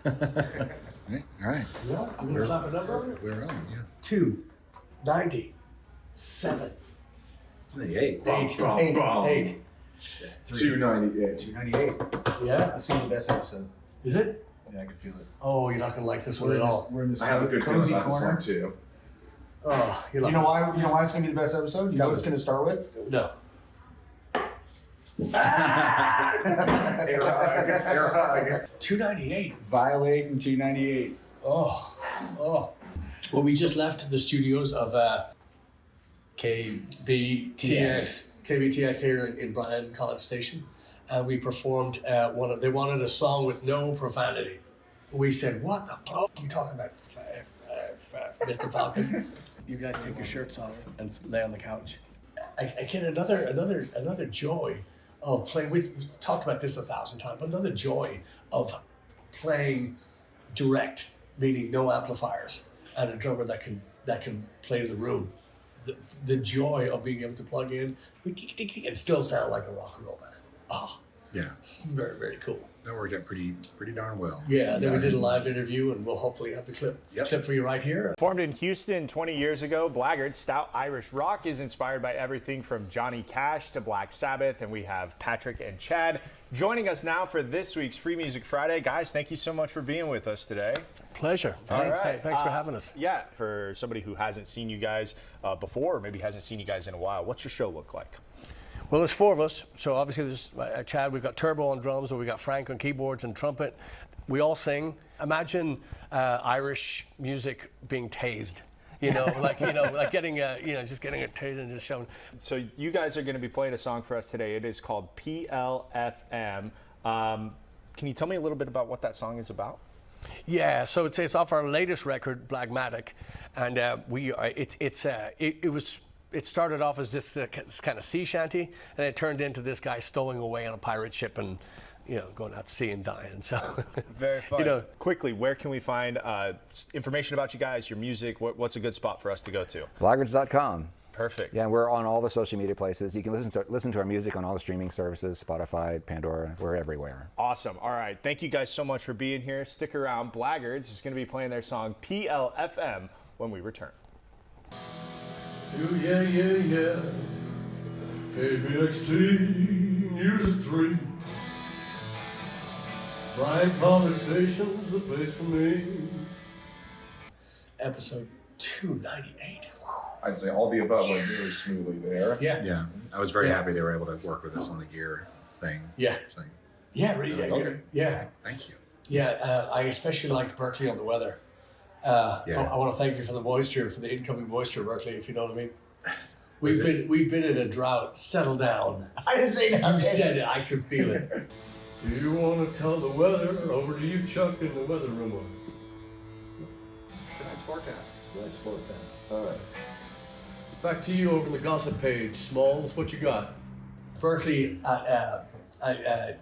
Blaggards. All right. Yeah, you gonna slap a number? We're on, yeah. 297. 28. Eight. 298. 298. Yeah. That's gonna be the best episode. Is it? Yeah, I can feel it. Oh, you're not gonna like this one at all. We're in this I have a good feeling cozy about this corner. one too. Oh, you're You like know why? You know why it's gonna be the best episode? You know what it's gonna start with? No. Air hug. 298. Violating 298. Oh. Well, we just left the studios of KBTX here in Bryan College Station, and we performed they wanted a song with no profanity. We said, "What the fuck are you talking about, Mr. Falcon?" You guys take your shirts off and lay on the couch. I get another joy of playing. We've talked about this 1,000 times. But another joy of playing direct, meaning no amplifiers, and a drummer that can play to the room. The joy of being able to plug in and still sound like a rock and roll band. Oh, Yeah. it's very, very cool. That worked out pretty darn well. Yeah, then we did a live interview, and we'll hopefully have the clip for you right here. Formed in Houston 20 years ago, Blaggards stout Irish rock is inspired by everything from Johnny Cash to Black Sabbath, and we have Patrick and Chad joining us now for this week's Free Music Friday. Guys, thank you so much for being with us today. Pleasure. Thanks for having us. Yeah, for somebody who hasn't seen you guys before, or maybe hasn't seen you guys in a while, what's your show look like? Well, there's four of us. So obviously there's Chad, we've got Turbo on drums, and we got Frank on keyboards and trumpet. We all sing. Imagine Irish music being tased. Like getting just getting a taste and just showing. So you guys are going to be playing a song for us today. It is called PLFM. Can you tell me a little bit about what that song is about? Yeah, so it's off our latest record, Blagmatic, and it started off as this kind of sea shanty, and it turned into this guy stowing away on a pirate ship and, going out to sea and dying. So very fun. Quickly, where can we find information about you guys, your music? What's a good spot for us to go to? Blaggards.com. Perfect. Yeah, we're on all the social media places. You can listen to our music on all the streaming services, Spotify, Pandora. We're everywhere. Awesome. All right. Thank you guys so much for being here. Stick around. Blaggards is going to be playing their song PLFM when we return. Yeah. KBTX years of 3. Bryan College Station's the place for me. Episode 298. I'd say all the above went very smoothly there. Yeah. I was very happy they were able to work with us on the gear thing. Yeah. It's like, Yeah, really. Yeah. thank you. Yeah, I especially liked Berkeley on the weather. I want to thank you for the moisture, for the incoming moisture, Berkeley, if you know what I mean. We've been in a drought. Settle down. I didn't say that. You said it. I could feel it. Do you want to tell the weather? Over to you, Chuck, in the weather room. Tonight's forecast. Nice forecast. All right. Back to you over the gossip page. Smalls, what you got? Berkeley at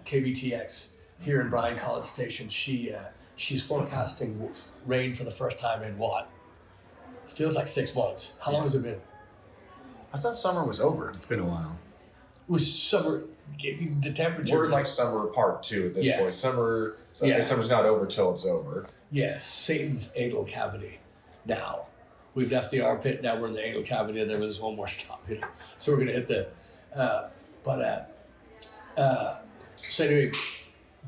KBTX here in Bryan College Station. She's forecasting rain for the first time in what? It feels like 6 months. How long has it been? I thought summer was over. It's been a while. It was summer. The temperature. We're like summer part 2 at this point. Summer's not over till it's over. Yeah, Satan's anal cavity. Now, we've left the armpit. Now we're in the anal cavity, and there was one more stop. So we're gonna hit the. So anyway,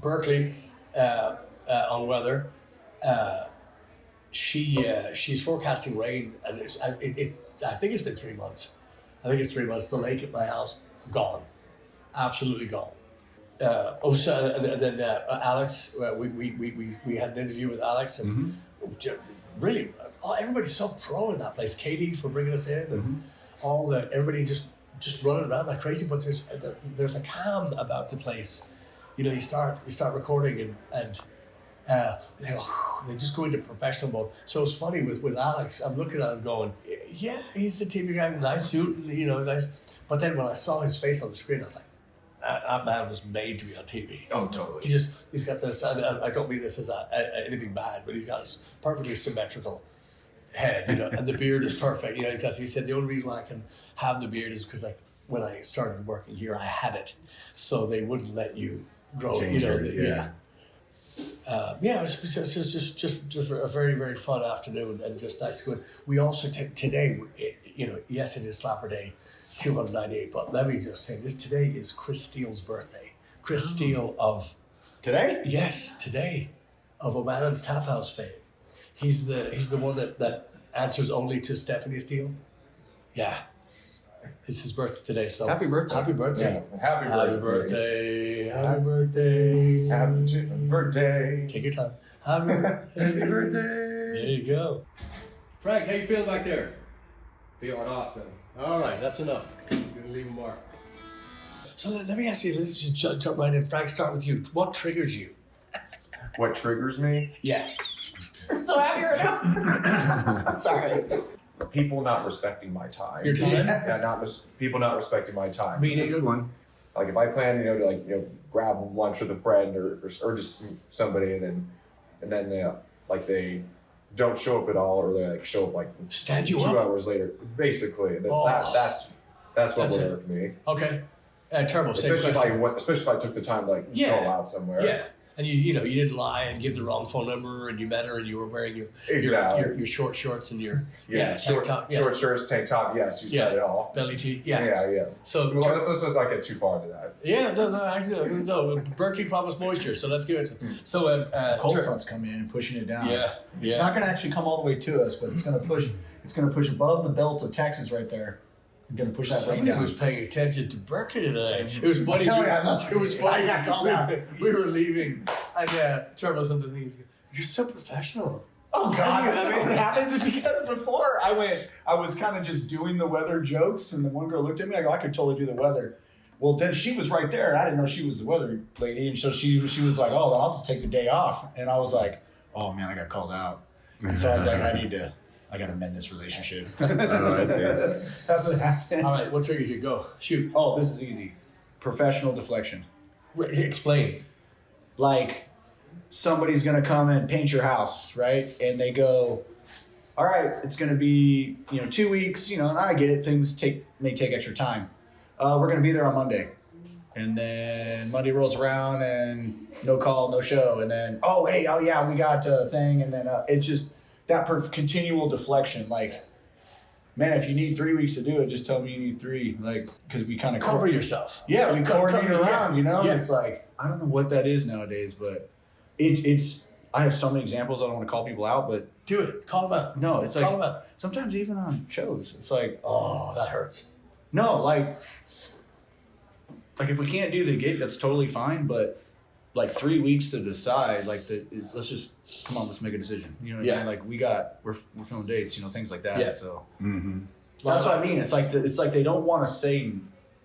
Berkeley on weather. She's forecasting rain, and I think it's been 3 months. I think it's 3 months. The lake at my house gone, absolutely gone. Then Alex, we had an interview with Alex, and really, everybody's so pro in that place. Katie for bringing us in, and everybody just running around like crazy. But there's a calm about the place. You start recording and they just go into professional mode. So it's funny with Alex. I'm looking at him going, yeah, he's a TV guy, nice suit, nice. But then when I saw his face on the screen, I was like, that man was made to be on TV. Oh, totally. He's got this. I don't mean this as anything bad, but he's got this perfectly symmetrical head, and the beard is perfect. Because he said the only reason why I can have the beard is because when I started working here, I had it, so they wouldn't let you grow. Yeah, it was just a very, very fun afternoon and just nice to go. We also today, yes, it is Slapper Day 298, but let me just say this: today is Chris Steele's birthday. Chris Steele of Today? yes, today of O'Malley's Tap House fame. He's the one that answers only to Stephanie Steele. Yeah. It's his birthday today, so Happy birthday. Happy birthday. Yeah, happy birthday. Happy birthday. Happy birthday. Take your time. Happy birthday. birthday. There you go. Frank, how you feeling back there? Feeling awesome. All right, that's enough. You're gonna leave a mark. So let me ask you, let's just jump right in. Frank, start with you. What triggers you? What triggers me? Yeah. I'm so happy right now. I'm sorry. People not respecting my time. Your time? Yeah, people not respecting my time. Meaning? Good one. Like if I plan, to grab lunch with a friend or just somebody, and then they don't show up at all, or they show up Stand you 2 up? hours later, basically. That's what That's would it. irk me. Okay. Turbo, same Especially question. especially if I took the time to Yeah. go out somewhere. Yeah. And you didn't lie and give the wrong phone number, and you met her, and you were wearing your Exactly. your short shorts and your tank short, top, short shirts, tank top. Yes, you said it all. belly tee, Yeah. So Well, let's not get too far into that. yeah, no. Berkeley promised moisture, so let's give it to. So Cold front's coming in and pushing it down. Yeah, It's yeah. not going to actually come all the way to us, but it's going to push. It's going to push above the belt of Texas right there. I'm going to push that right Somebody down. was paying attention to Berkeley today. It was funny. telling you, I love It was funny. I got called out. We were leaving, and Turbo said the things. You're so professional. Oh God, How do you- that's what happens because before I was kind of just doing the weather jokes, and the one girl looked at me. I go, I could totally do the weather. Well, then she was right there. I didn't know she was the weather lady, and so she was like, "Oh, then I'll just take the day off." And I was like, "Oh man, I got called out." And so I was like, I got to mend this relationship. Oh, I see. That's what happened. All right, what triggers you? Go shoot. Oh, this is easy. Professional deflection. Explain. Like somebody's gonna come and paint your house, right? And they go, all right, it's gonna be 2 weeks, and I get it, things may take extra time. We're gonna be there on Monday. And then Monday rolls around and no call, no show. And then, we got a thing. And then it's just that continual deflection. Like, man, if you need 3 weeks to do it, just tell me you need 3. Like, because we kind of Cover yourself. Yeah, we coordinate around, Yeah. It's like, I don't know what that is nowadays, but it's, I have so many examples. I don't want to call people out, but Do it. Call them out. no, it's Call them like, out. sometimes even on shows, it's like, Oh, that hurts. no, like if we can't do the gig, that's totally fine, but like 3 weeks to decide, let's just, come on, let's make a decision. You know what I mean? Like we're filming dates, things like that. Yeah. So Mm-hmm. that's what I mean. It's like they don't want to say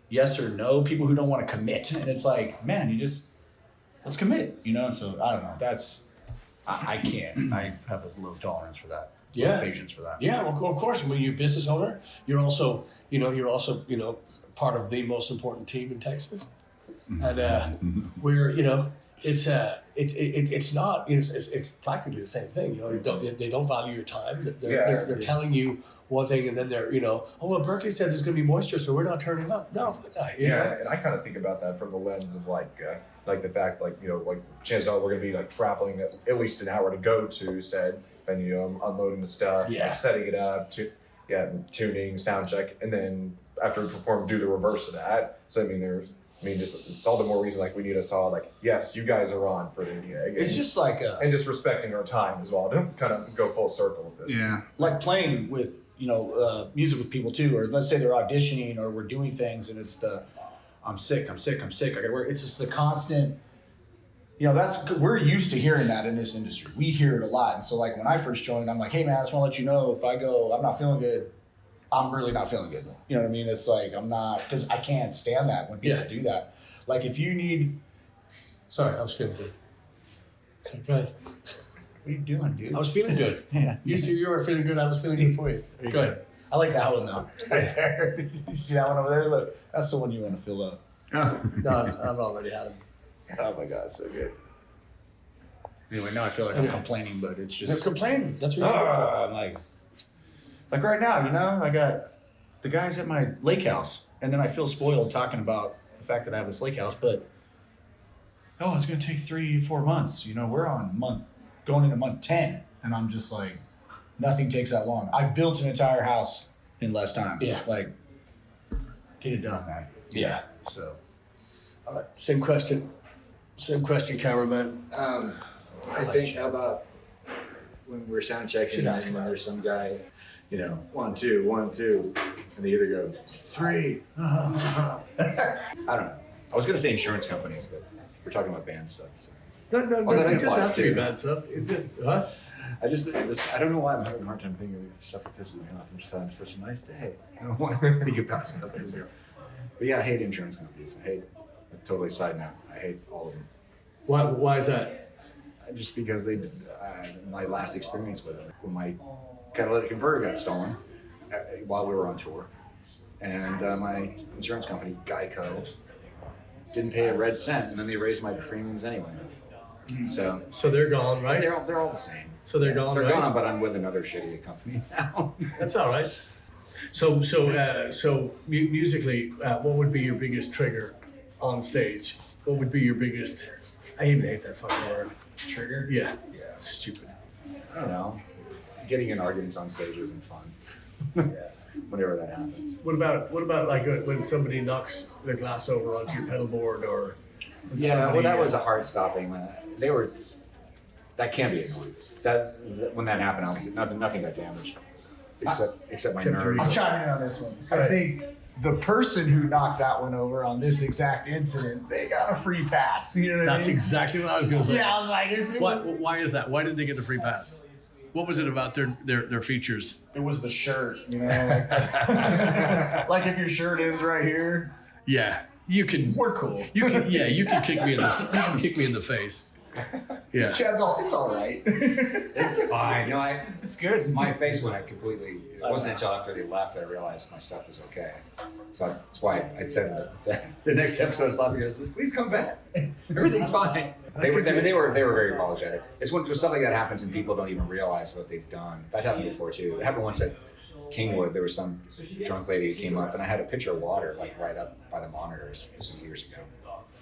yes or no. People who don't want to commit, and it's like, man, let's commit. And so I don't know. I can't. I have a low tolerance for that. Yeah. Low patience for that. Yeah, well, of course. When you're a business owner, you're also part of the most important team in Texas, and we're it's not it's practically the same thing. They don't value your time. They're telling you one thing, and then they're Berkeley said there's going to be moisture, so we're not turning up. No, And I kind of think about that from the lens of like the fact chances are we're going to be traveling at least an hour to go to said venue, unloading the stuff, setting it up, tuning, sound check, and then after we perform, do the reverse of that. So it's all the more reason we need us all yes, you guys are on for the gig. It's just like and just respecting our time as well to kind of go full circle with this. Yeah. like playing with music with people too, or let's say they're auditioning or we're doing things, and it's the I'm sick, I gotta work. It's just the constant. We're used to hearing that in this industry. We hear it a lot, and so when I first joined, I'm like, hey man, I just want to let you know if I go, I'm not feeling good. I'm really not feeling good. You know what I mean? It's like I'm not, because I can't stand that when people do that. Like if you need. Sorry, I was feeling good. So good. What are you doing, dude? I was feeling good. Yeah. You were feeling good. I was feeling good for you. Good. I like that one though. Right there. You see that one over there? Look, that's the one you want to fill up. Oh. No, I've already had him. Oh my God, so good. Anyway, now I feel like I'm complaining, but it's They're just. complaining. That's what you're here for. I'm like right now, I got the guys at my lake house, and then I feel spoiled talking about the fact that I have this lake house, but oh, it's going to take 3-4 months. You know, we're going into month 10. And I'm just like, nothing takes that long. I built an entire house in less time. Yeah. Like, get it done, man. Yeah. So. All right. Same question, cameraman. I think how about when we're sound checking and when there's some guy, 1, 2, 1, 2, and they either go 3. I don't know. I was gonna say insurance companies, but we're talking about band stuff. So. No, that it doesn't applies have to be too. bad stuff. It just, huh? I don't know why I'm having a hard time thinking of stuff that pisses me off. I'm just having such a nice day. I don't want to think about stuff that pisses me off. But yeah, I hate insurance companies. Totally side note, I hate all of them. Why is that? Just because my last experience with them, when my catalytic converter got stolen while we were on tour, and my insurance company, Geico, didn't pay a red cent, and then they raised my premiums anyway. So they're gone, right? They're all the same. So they're gone, They're right? gone, but I'm with another shitty company now. That's all right. So musically, what would be your biggest trigger on stage? What would be your biggest? I even hate that fucking word. Trigger? Yeah. Stupid. I don't know. Getting in arguments on stage isn't fun. Whenever that happens. What about like when somebody knocks the glass over onto your pedal board or? That was a hard stopping. That can be annoying. When that happened, obviously nothing got damaged, except my nerves. I'm chiming in on this one. I think the person who knocked that one over on this exact incident, they got a free pass. You know what I mean? That's exactly what I was going to say. Yeah, I was like, Why is that? Why did they get the free pass? What was it about their features? it was the shirt, like if your shirt ends right here, Yeah, you can. we're cool. You can kick me in the face. Yeah. Chad's it's all right. It's fine. It's good. My face went completely. It wasn't until after they left that I realized my stuff was okay. So that's why I said the next episode of SlapperCast, please come back. Everything's fine. They were very apologetic. It's when stuff like that happens and people don't even realize what they've done. That happened before too. It happened once at Kingwood. There was some drunk lady who came up and I had a pitcher of water right up by the monitors. This was years ago.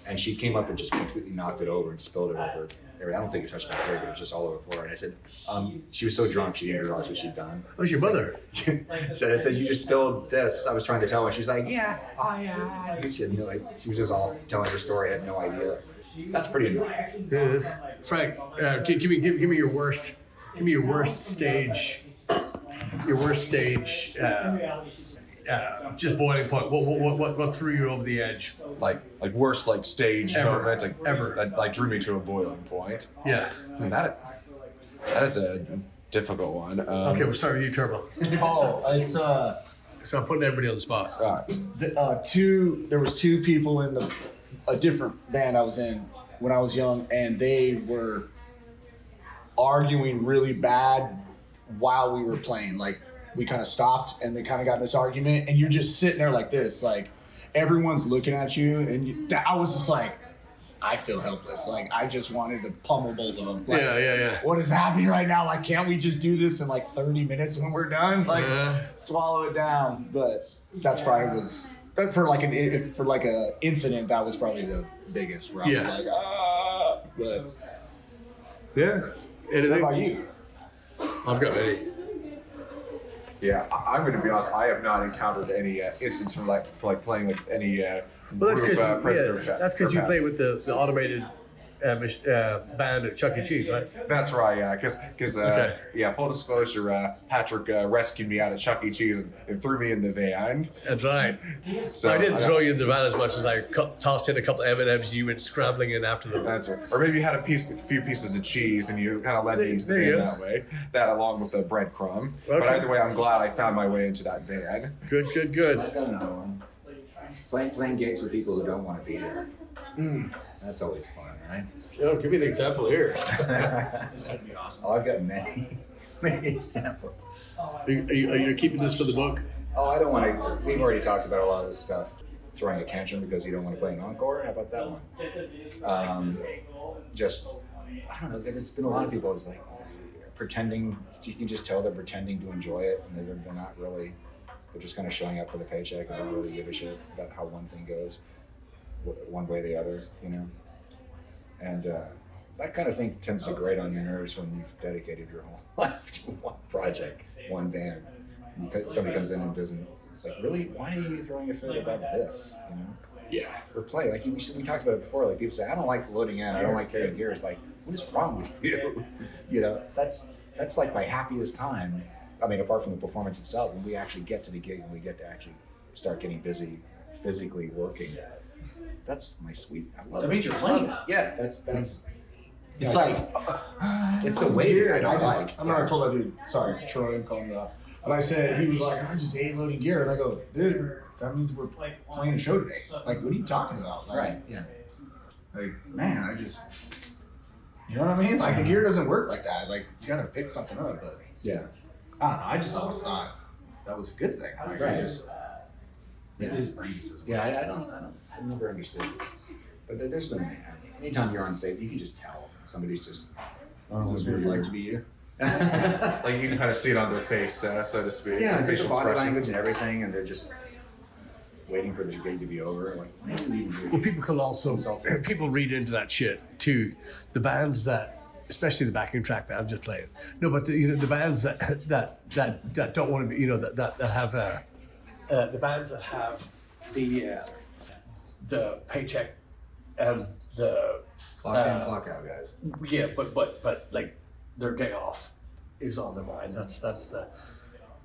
And she came up and just completely knocked it over and spilled it over. I don't think it touched my plate, but it was just all over the floor. And I said, she was so drunk she didn't realize what she'd done. Who's your mother? So I said, you just spilled this. I was trying to tell her. She's like, yeah, oh yeah. She was just all telling her story. I had no idea. That's pretty annoying. It is. Frank, give me your worst. Give me your worst stage. Your worst stage. Just boiling point. What threw you over the edge? Like worst stage Ever. moment Ever. that drew me to a boiling point. Yeah. That is a difficult one. Okay, we'll start with you, Turbo. It's So I'm putting everybody on the spot. there was two people in a different band I was in when I was young, and they were arguing really bad while we were playing. Like, we kind of stopped and they kind of got in this argument, and you're just sitting there like this, like everyone's looking at you, and I was just like, I feel helpless. Like, I just wanted to pummel both of them. Like, Yeah. what is happening right now? Like, can't we just do this in 30 minutes when we're done? Like, swallow it down. But that's probably but for an incident, that was probably the biggest. Where I was like, But Yeah. Anything? what about you? I've got many. Yeah, I'm going to be honest. I have not encountered any instance from playing with any Well, that's group because president. that's because you play with the automated band at Chuck E. Cheese, right? That's right, yeah. Because full disclosure, Patrick rescued me out of Chuck E. Cheese and threw me in the van. That's right. So I didn't throw you in the van as much as I tossed in a couple of M&Ms and you went scrambling in after them. That's right. Or maybe you had a few pieces of cheese and you kind of led me into the van that way. That along with the breadcrumb. Okay. But either way, I'm glad I found my way into that van. Good. I've got another one. Playing gigs with people who don't want to be there. That's always fun, right? Give me an example here. This would be awesome. Oh, I've got many examples. Are you keeping this for the book? Oh, I don't want to. We've already talked about a lot of this stuff. Throwing a tantrum because you don't want to play an encore. How about that one? I don't know. There's been a lot of people. It's like pretending. You can just tell they're pretending to enjoy it, and they're not really. They're just kind of showing up for the paycheck and don't really give a shit about how one thing goes, one way or the other. And that kind of thing tends to grate on your nerves when you've dedicated your whole life to one project, one band. And somebody comes in and doesn't, it's like, really, why are you throwing a fit about this? You know? Yeah. Or play, like we talked about it before, like people say, I don't like loading in, I don't like carrying gear. It's like, what is wrong with you? You know, that's like my happiest time. I mean, apart from the performance itself, when we actually get to the gig and we get to actually start getting busy, physically working. That's my sweet. I love That it. means you're playing. Yeah, that's. It's like It's the way that I don't like. I remember I told that dude, sorry, Troy, I'm calling you out. And I said, he was like, I just hate loading gear. And I go, dude, that means we're playing a show today. Like, what are you talking about? Like, Right. Yeah. Like, man, I just, you know what I mean? Like, the gear doesn't work like that. Like, you gotta pick something up. But Yeah. I don't know. I just always thought that was a good thing. Like, Right. I just, Yeah. his brains doesn't Yeah. work. I never understood. But there's been anytime you're on stage, you can just tell somebody's just. This is what it's like to be you. Like you can kind of see it on their face, so to speak. Yeah, Their there's facial body expression. language and everything, and they're just waiting for the gig to be over. Like, what do you even do? Well, people can also people read into that shit too. The bands that, especially the backing track band, I'm just playing. No, but the bands that don't want to be, that have the bands that have the paycheck and the Clock in, clock out, guys. yeah, but like their day off is on their mind. That's the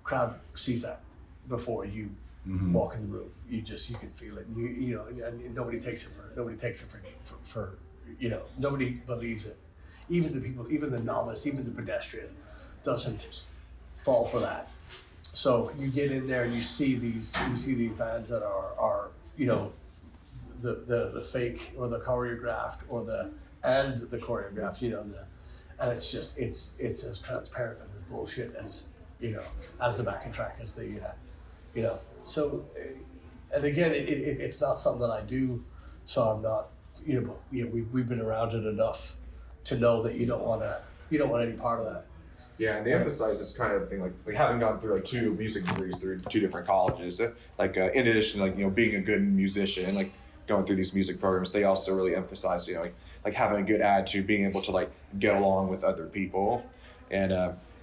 crowd sees that before you walk in the room. You can feel it. You know, and nobody takes it for nobody believes it. Even the people, even the novice, even the pedestrian, doesn't fall for that. So you get in there and you see these bands that are the fake or the choreographed or the choreographed, and it's just it's as transparent and as bullshit as as the backing track as the so and again it's not something that I do, so I'm not we've been around it enough to know that you don't want any part of that. Yeah, and they emphasize this kind of thing, like having gone through like 2 music degrees through 2 different colleges, like in addition to like being a good musician, like going through these music programs, they also really emphasize like having a good attitude, being able to like get along with other people, and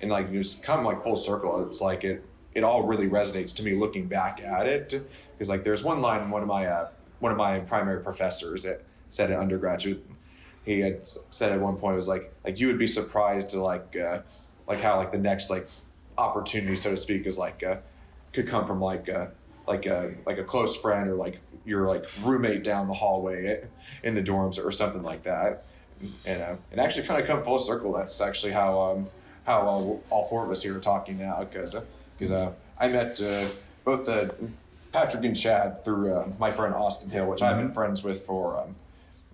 like just come like full circle. It's like it all really resonates to me looking back at it, because like there's one line one of my primary professors that said in undergraduate. He had said at one point, it was like you would be surprised to like how like the next like opportunity, so to speak, is like could come from like a close friend or like your like roommate down the hallway in the dorms or something like that, and actually kind of come full circle. That's actually how all 4 of us here are talking now, because I met both Patrick and Chad through my friend Austin Hill, which I've been friends with for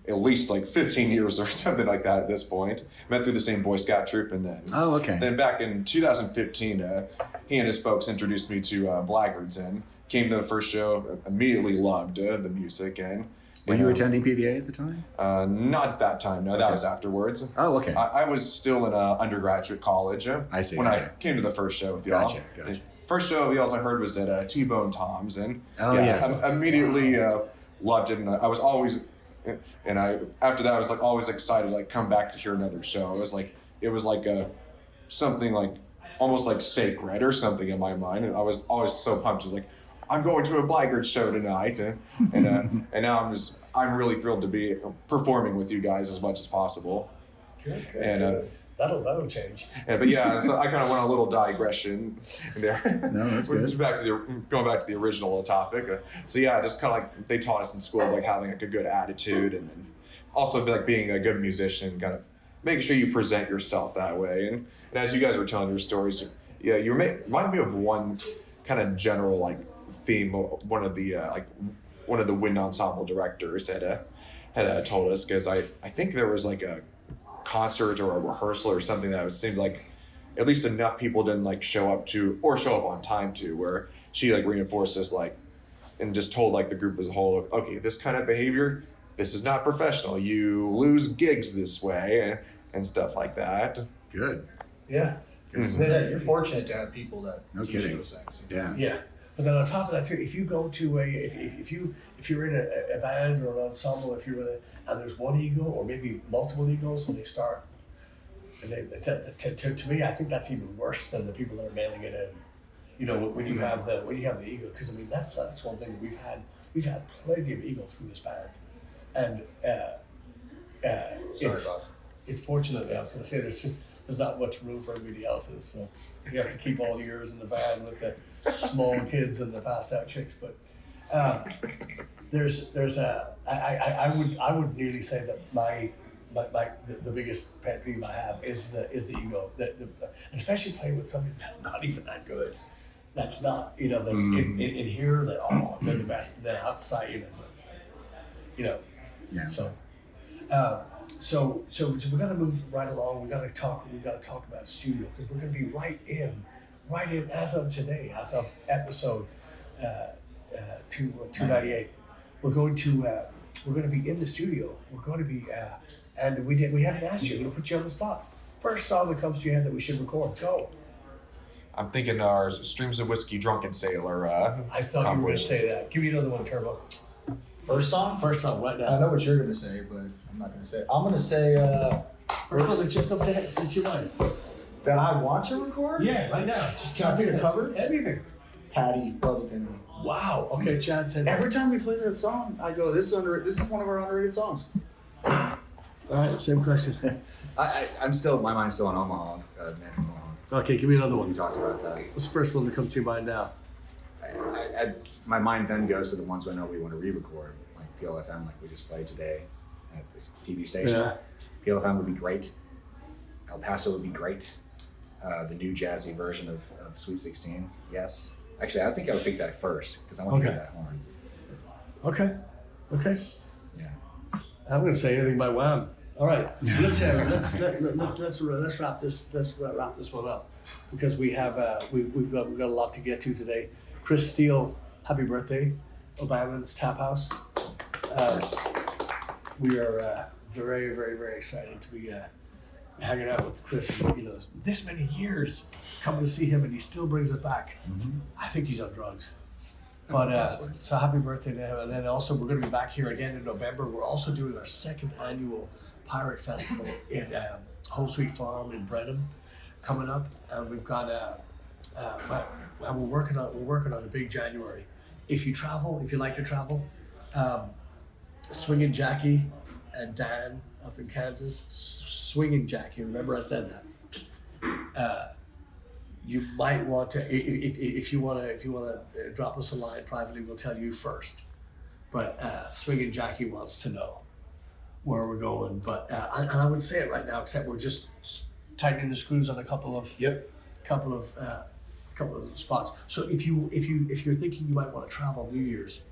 at least like 15 years or something like that at this point. Met through the same Boy Scout troop, and then back in 2015, he and his folks introduced me to Blaggards, and came to the first show, immediately loved the music. And Were you attending PBA at the time? Not at that time, no, that was afterwards. Oh, okay. I was still in undergraduate college I see, when okay. I came to the first show with y'all. Gotcha. First show y'all I heard was at T-Bone Tom's, and yes. I immediately loved it, and I was always, and after that I was like always excited to like come back to hear another show. It was like something like almost like sacred or something in my mind, and I was always so pumped. I was like, I'm going to a Blaggards show tonight, and now I'm really thrilled to be performing with you guys as much as possible. Good. That'll change. But yeah, so I kind of went on a little digression there. No, that's good. Going back to the original topic. So yeah, just kind of like they taught us in school, like having like a good attitude, and then also like being a good musician, kind of making sure you present yourself that way. And as you guys were telling your stories, yeah, you reminded me of one kind of general like theme. One of the wind ensemble directors had told us, because I think there was like a concert or a rehearsal or something that it seemed like at least enough people didn't like show up on time to, where she like reinforced this like and just told like the group as a whole, okay, this kind of behavior, this is not professional. You lose gigs this way and stuff like that. Good. Yeah. Yeah, you're fortunate to have people that No teach kidding. those things. Yeah. Yeah. But then on top of that too, if you go to if you're in a band or an ensemble, if you're with and there's one ego or maybe multiple egos, and they start, and to me, I think that's even worse than the people that are mailing it in. You know, when you have the ego, because I mean that's one thing that we've had plenty of ego through this band, and unfortunately, I was going to say there's not much room for everybody else's, so you have to keep all yours in the van with the small kids and the passed out chicks. But I would nearly say that the biggest pet peeve I have is the ego, especially playing with somebody that's not even that good. That's not, you know, that's in here, that, oh, they're the best. Then outside, you know. Yeah. So we got to move right along. We got to talk about studio, because we're going to be right in as of today, as of episode 298. We're going to be in the studio. We're going to be, and we haven't asked you. We're going to put you on the spot. First song that comes to your head that we should record. Go. I'm thinking our Streams of Whiskey Drunken Sailor. I thought you were going to say that. Give me another one, Turbo. First song? First song, right now. I know what you're going to say, but I'm not going to say it. I'm going to say... first one that just comes to your mind. That I want to record? Yeah, right now. Just can I pick a cover? Anything. Patty, Public Enemy. Wow. Okay, Chad said... Every time we play that song, I go, this is one of our underrated songs. All right, same question. I'm still, my mind's still on Omaha, Man from Omaha. Okay, give me another one. We talked about that. What's the first one that comes to your mind now? My mind then goes to the ones I know we want to re-record, like PLFM, like we just played today at this TV station. Yeah. PLFM would be great. El Paso would be great. The new jazzy version of Sweet 16, yes. Actually, I think I would pick that first, because I want to hear that horn. Okay. Yeah. I'm going to say anything by Wham. All right, let's wrap this one up, because we have we've got a lot to get to today. Chris Steele, happy birthday, O'Bannon's Tap House. We are very, very, very excited to be hanging out with Chris. You know, this many years coming to see him, and he still brings it back. Mm-hmm. I think he's on drugs. But so happy birthday to him. And then also we're going to be back here again in November. We're also doing our second annual Pirate Festival in Home Sweet Farm in Brenham coming up, and we've got we're working on a big January. If you like to travel, Swingin' Jackie and Dan up in Kansas, Swingin' Jackie. Remember I said that. You might want to, if you want to drop us a line privately, we'll tell you first. But Swingin' Jackie wants to know where we're going. But and I would say it right now, except we're just tightening the screws on a couple of spots. So if you're thinking you might want to travel New Year's,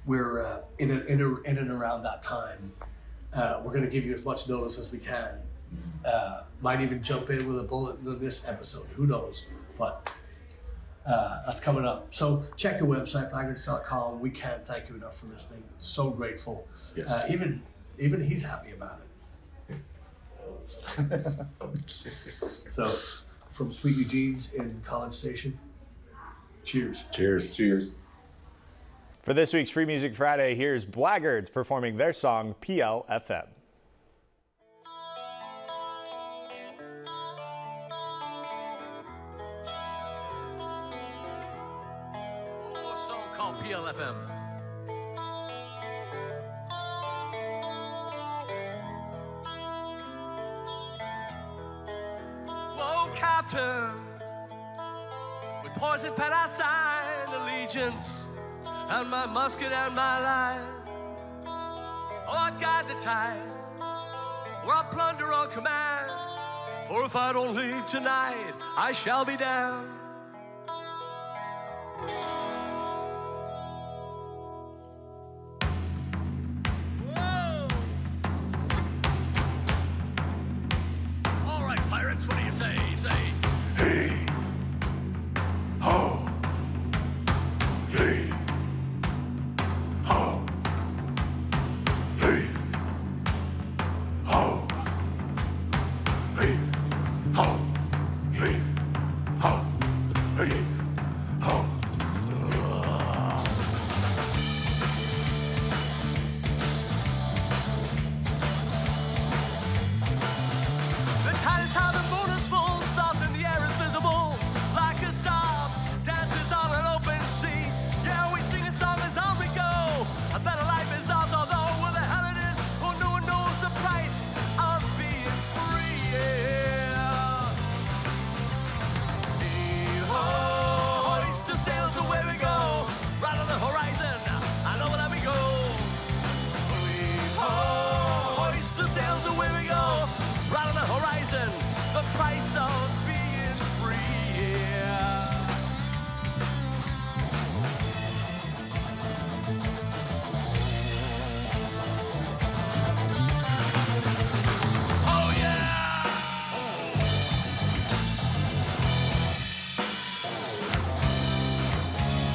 we're in and around that time. We're going to give you as much notice as we can. Might even jump in with a bullet in this episode. Who knows? But that's coming up. So check the website, blaggards.com. We can't thank you enough for listening. So grateful. Yes. Even he's happy about it. So from Sweet Eugene's in College Station, cheers. Cheers. For this week's Free Music Friday, here's Blaggards performing their song PLFM. PLFM. Whoa, Captain, with poison pen I signed allegiance, and my musket and my line. Oh, I guide the tide, where I plunder on command, for if I don't leave tonight, I shall be damned. What do you say? Heave, ho, heave, ho, heave, ho, heave, ho, heave, ho, price of being free. Yeah. Oh yeah!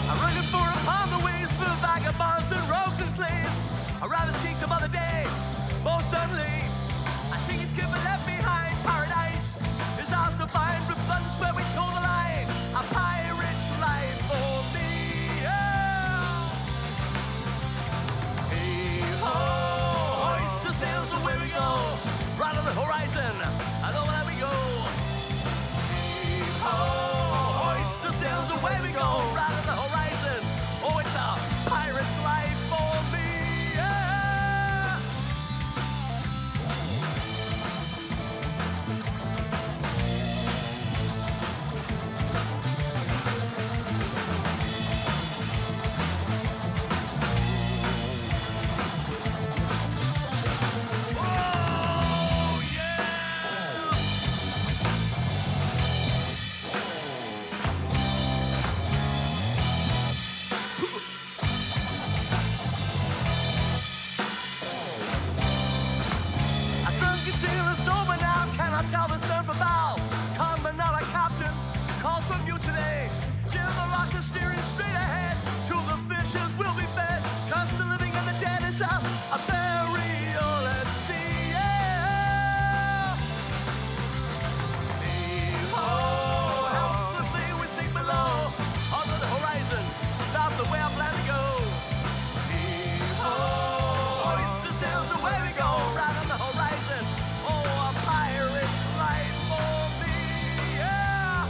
I'm looking for upon the ways for vagabonds and rogues and slaves. Arrive as king some other day, most certainly. I think he's given left behind. Paradise is ours to find. Abundance where we toe the line. A pirate's life for me. Yeah. Hey ho, hoist the sails away we go. Right on the horizon, I know where we go. Hey ho, hoist the sails away we go. Right on the horizon. Oh, it's a pirate's life for me. Yeah. Oh, yeah. A drunken sailor sober now, cannot tell the stern from bow. Come but not a captain, calls from you today. Give the rock the steering straight ahead, till the fishes will be fed. Cause the living and the dead is a burial at sea. Yeah. Hey-ho, helplessly we sink below, under the horizon, not the way I plan to go. Hey-ho, hoist the sails away we go, right on the horizon. Oh, a pirate's life for me, yeah.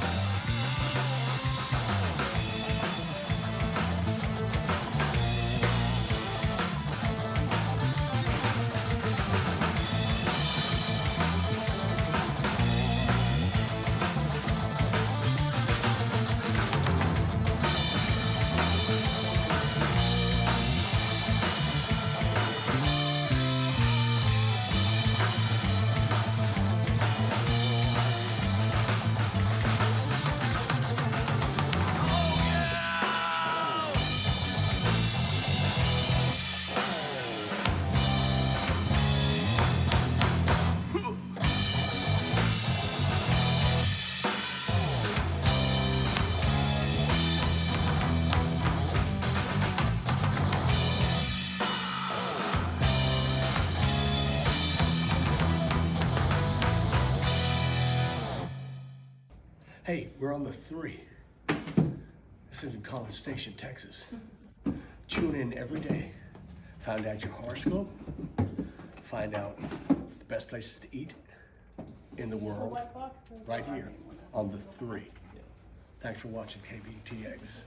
Hey, we're on the 3. This is in College Station, Texas. Tune in every day. Find out your horoscope. Find out the best places to eat in the world. Right here on the 3. Thanks for watching KBTX.